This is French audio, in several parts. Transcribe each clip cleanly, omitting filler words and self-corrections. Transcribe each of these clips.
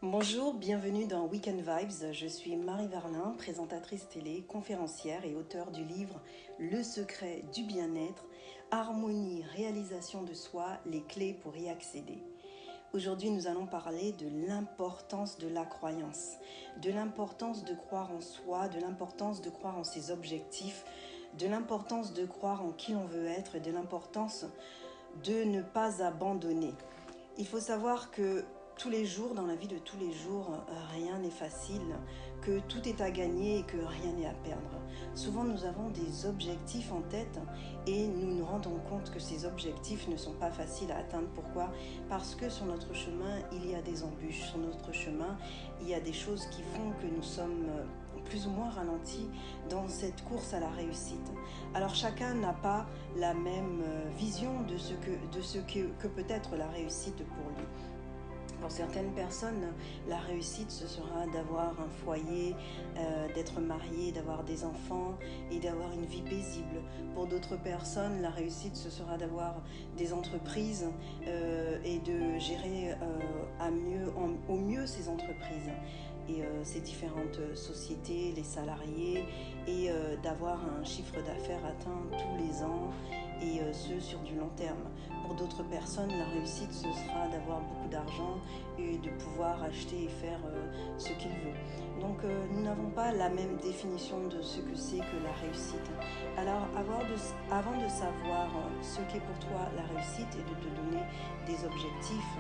Bonjour, bienvenue dans Weekend Vibes. Je suis Marie Varlin, présentatrice télé, conférencière et auteure du livre Le secret du bien-être, harmonie, réalisation de soi, les clés pour y accéder. Aujourd'hui, nous allons parler de l'importance de la croyance, de l'importance de croire en soi, de l'importance de croire en ses objectifs, de l'importance de croire en qui l'on veut être et de l'importance de ne pas abandonner. Il faut savoir que tous les jours, dans la vie de tous les jours, rien n'est facile, que tout est à gagner et que rien n'est à perdre. Souvent, nous avons des objectifs en tête et nous nous rendons compte que ces objectifs ne sont pas faciles à atteindre. Pourquoi ? Parce que sur notre chemin, il y a des embûches. Sur notre chemin, il y a des choses qui font que nous sommes plus ou moins ralentis dans cette course à la réussite. Alors chacun n'a pas la même vision de ce que peut être la réussite pour lui. Pour certaines personnes, la réussite, ce sera d'avoir un foyer, d'être marié, d'avoir des enfants et d'avoir une vie paisible. Pour d'autres personnes, la réussite, ce sera d'avoir des entreprises et de gérer au mieux ces entreprises et ces différentes sociétés, les salariés, et d'avoir un chiffre d'affaires atteint tous les ans et ce sur du long terme. Pour d'autres personnes, la réussite, ce sera d'avoir beaucoup d'argent et de pouvoir acheter et faire ce qu'il veut. Donc nous n'avons pas la même définition de ce que c'est que la réussite. Alors avant de savoir ce qu'est pour toi la réussite et de te donner des objectifs,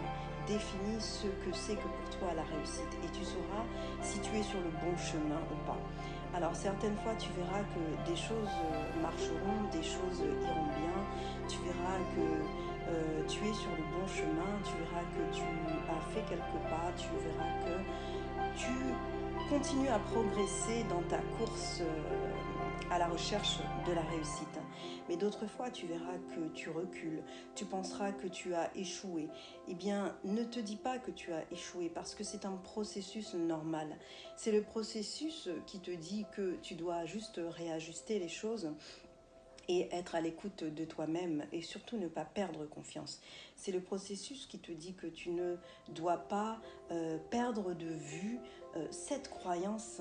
définis ce que c'est que pour toi la réussite et tu sauras si tu es sur le bon chemin ou pas. Alors certaines fois tu verras que des choses marcheront, des choses iront bien, tu verras que tu es sur le bon chemin, tu verras que tu as fait quelques pas, tu verras que tu continues à progresser dans ta course à la recherche de la réussite. Mais d'autres fois, tu verras que tu recules, tu penseras que tu as échoué. Eh bien, ne te dis pas que tu as échoué parce que c'est un processus normal. C'est le processus qui te dit que tu dois juste réajuster les choses et être à l'écoute de toi-même et surtout ne pas perdre confiance. C'est le processus qui te dit que tu ne dois pas perdre de vue cette croyance,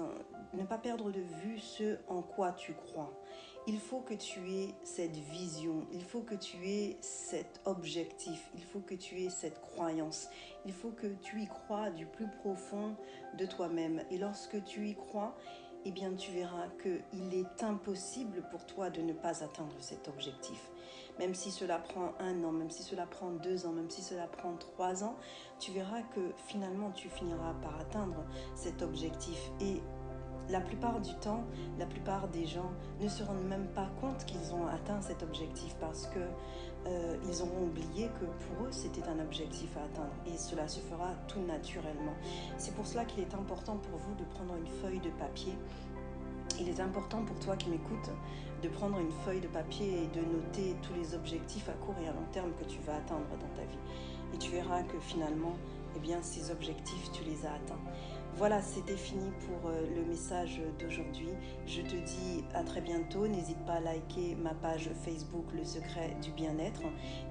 ne pas perdre de vue ce en quoi tu crois. Il faut que tu aies cette vision, il faut que tu aies cet objectif, il faut que tu aies cette croyance, il faut que tu y crois du plus profond de toi-même. Et lorsque tu y crois, eh bien tu verras qu'il est impossible pour toi de ne pas atteindre cet objectif. Même si cela prend 1 an, même si cela prend 2 ans, même si cela prend 3 ans, tu verras que finalement tu finiras par atteindre cet objectif. Et la plupart du temps, la plupart des gens ne se rendent même pas compte qu'ils ont atteint cet objectif parce que ils auront oublié que pour eux c'était un objectif à atteindre et cela se fera tout naturellement. C'est pour cela qu'il est important pour vous de prendre une feuille de papier. Il est important pour toi qui m'écoutes de prendre une feuille de papier et de noter tous les objectifs à court et à long terme que tu vas atteindre dans ta vie. Et tu verras que finalement, eh bien, ces objectifs, tu les as atteints. Voilà, c'était fini pour le message d'aujourd'hui. Je te dis à très bientôt. N'hésite pas à liker ma page Facebook Le Secret du Bien-être,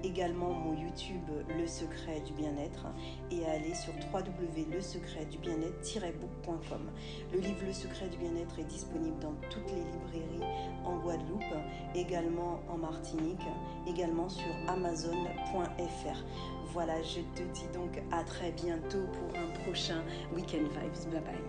également mon YouTube Le Secret du Bien-être et à aller sur www.lesecretdubien-être-book.com. Le livre Le Secret du Bien-être est disponible dans toutes les librairies en Guadeloupe, également en Martinique, également sur Amazon.fr. Voilà, je te dis donc à très bientôt pour un prochain Weekend Vibes. Bye bye.